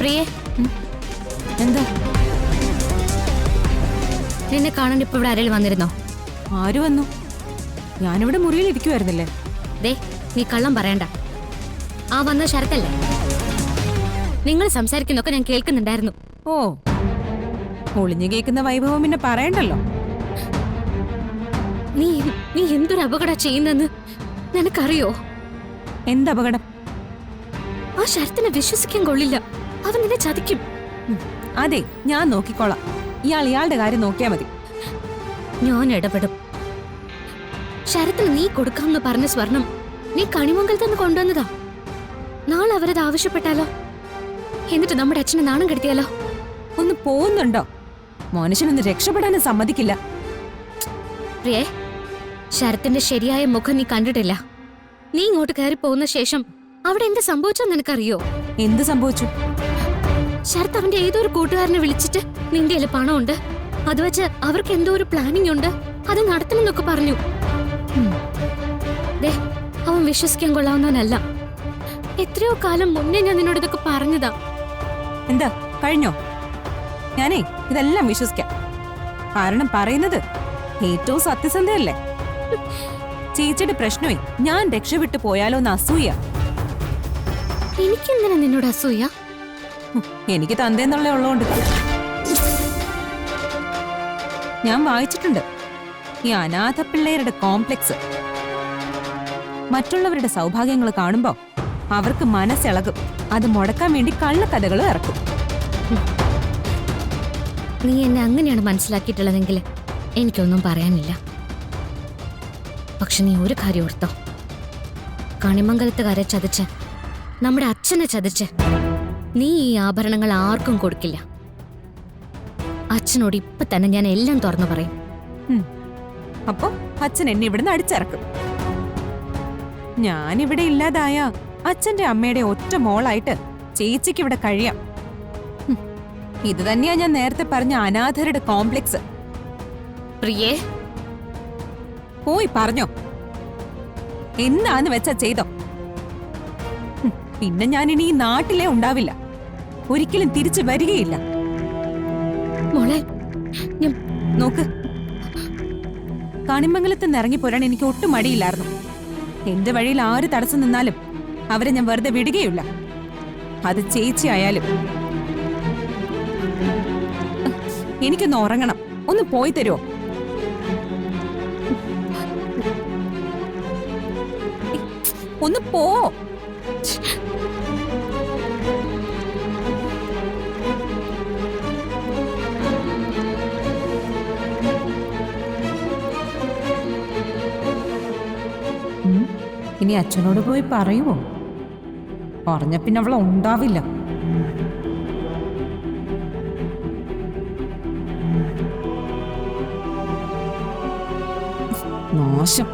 പ്രിയേ, എന്താ? നിന്നെ കാണാൻ ഇപ്പൊ ഇവിടെ ആരെങ്കിലും വന്നിരുന്നോ? ആര് വന്നു? ഞാനിവിടെ മുറിയിൽ ഇരിക്കുവായിരുന്നില്ലേ? ദേ, നീ കള്ളം പറയണ്ട. ആ വന്ന ശരത്തല്ലേ? നിങ്ങൾ സംസാരിക്കുന്നൊക്കെ ഞാൻ കേൾക്കുന്നുണ്ടായിരുന്നു. ഓ, ഒളിഞ്ഞു കേൾക്കുന്ന വൈഭവം പിന്നെ പറയണ്ടല്ലോ. നീ നീ എന്തൊരു അപകടം ചെയ്യുന്നെന്ന് നിനക്കറിയോ? എന്തപകടം? ആ ശരത്തിനെ വിശ്വസിക്കാൻ കൊള്ളില്ല. അവൻ നിന്നെ ചതിക്കും. അതെ, ഞാൻ നോക്കിക്കോളാം. ഇയാളുടെ കാര്യം നോക്കിയാ മതി. ഞാൻ ഇടപെടും. ശരത്തിന് നീ കൊടുക്കാമെന്ന് പറഞ്ഞ സ്വർണം നീ കണിമംഗലത്ത് നിന്ന് കൊണ്ടുവന്നതാ. നാളെ അവരത് ആവശ്യപ്പെട്ടാലോ? എന്നിട്ട് നമ്മുടെ അച്ഛനെ നാണം കെടുത്തിയാലോ? ഒന്ന് പോകുന്നുണ്ടോ? മനുഷ്യനൊന്ന് രക്ഷപ്പെടാനും സമ്മതിക്കില്ല. പ്രിയേ, ശരത്തിന്റെ ശരിയായ മുഖം നീ കണ്ടിട്ടില്ല. നീ ഇങ്ങോട്ട് കയറി പോകുന്ന ശേഷം അവിടെ എന്ത് സംഭവിച്ചോ നിനക്കറിയോ? എന്ത് സംഭവിച്ചു? ശരത്ത് അവന്റെ ഏതോ ഒരു കൂട്ടുകാരനെ വിളിച്ചിട്ട് നിന്റെ കയ്യില് പണമുണ്ട്, അത് വെച്ച് അവർക്ക് എന്തോ ഒരു പ്ലാനിങ് ഉണ്ട്, അത് നടത്തണമെന്നൊക്കെ പറഞ്ഞു. ദേ, അവൻ വിശ്വസിക്കാൻ കൊള്ളാവുന്നവനല്ല. എത്രയോ കാലം മുന്നേ ഞാൻ നിന്നോട് ഇതൊക്കെ പറഞ്ഞതാ. എന്താ കഴിഞ്ഞോ? ഞാനേ ഇതെല്ലാം വിശ്വസിക്കാം. കാരണം പറയുന്നത് ഏറ്റവും സത്യസന്ധയല്ലേ. ചേച്ചിയുടെ പ്രശ്നമേ ഞാൻ രക്ഷപ്പെട്ടു പോയാലോ എന്ന് അസൂയ. എനിക്കെന്തിനാ നിന്നോട് അസൂയ? എനിക്ക് തന്തേന്നുള്ള ഉള്ളതുകൊണ്ട്. ഞാൻ വായിച്ചിട്ടുണ്ട് ഈ അനാഥ പിള്ളേരുടെ കോംപ്ലക്സ്. മറ്റുള്ളവരുടെ സൗഭാഗ്യങ്ങൾ കാണുമ്പോ അവർക്ക് മനസ്സിളകും. അത് മുടക്കാൻ വേണ്ടി കള്ളക്കഥകളും ഇറക്കും. നീ എന്നെ അങ്ങനെയാണ് മനസ്സിലാക്കിയിട്ടുള്ളതെങ്കിൽ എനിക്കൊന്നും പറയാനില്ല. പക്ഷെ നീ ഒരു കാര്യം ഓർത്തോ, കണിമംഗലത്തുകാരെ ചതിച്ച് നമ്മുടെ അച്ഛനെ ചതിച്ച് നീ ഈ ആഭരണങ്ങൾ ആർക്കും കൊടുക്കില്ല. അച്ഛനോട് ഇപ്പൊ തന്നെ ഞാൻ എല്ലാം തുറന്നു പറയും. അപ്പൊ അച്ഛൻ എന്നെ ഇവിടുന്ന് അടിച്ചിറക്കും. ഞാനിവിടെ ഇല്ലാതായ അച്ഛന്റെ അമ്മയുടെ ഒറ്റ മോളായിട്ട് ചേച്ചിക്ക് ഇവിടെ കഴിയാം. ഇത് തന്നെയാ ഞാൻ നേരത്തെ പറഞ്ഞ അനാഥരുടെ കോംപ്ലക്സ്. പ്രിയേ, പോയി പറഞ്ഞോ, എന്താന്ന് വെച്ചാ ചെയ്തോ. പിന്നെ ഞാൻ ഇനി ഈ നാട്ടിലേ ഉണ്ടാവില്ല, ഒരിക്കലും തിരിച്ചു വരികയില്ല. മോളെ, നോക്ക്, കണിമംഗലത്ത് നിന്ന് ഇറങ്ങിപ്പോരാൻ എനിക്ക് ഒട്ടും മടിയില്ലായിരുന്നു. എന്റെ വഴിയിൽ ആര് തടസ്സം നിന്നാലും അവരെ ഞാൻ വെറുതെ വിടുകയില്ല. അത് ചേച്ചി ആയാലും. എനിക്കൊന്ന് ഉറങ്ങണം. ഒന്ന് പോയി തരുമോ? ഒന്ന് പോ. ഇനി അച്ഛനോട് പോയി പറയുമോ? പറഞ്ഞ പിന്നെ അവളെ ഉണ്ടാവില്ല. നാശം.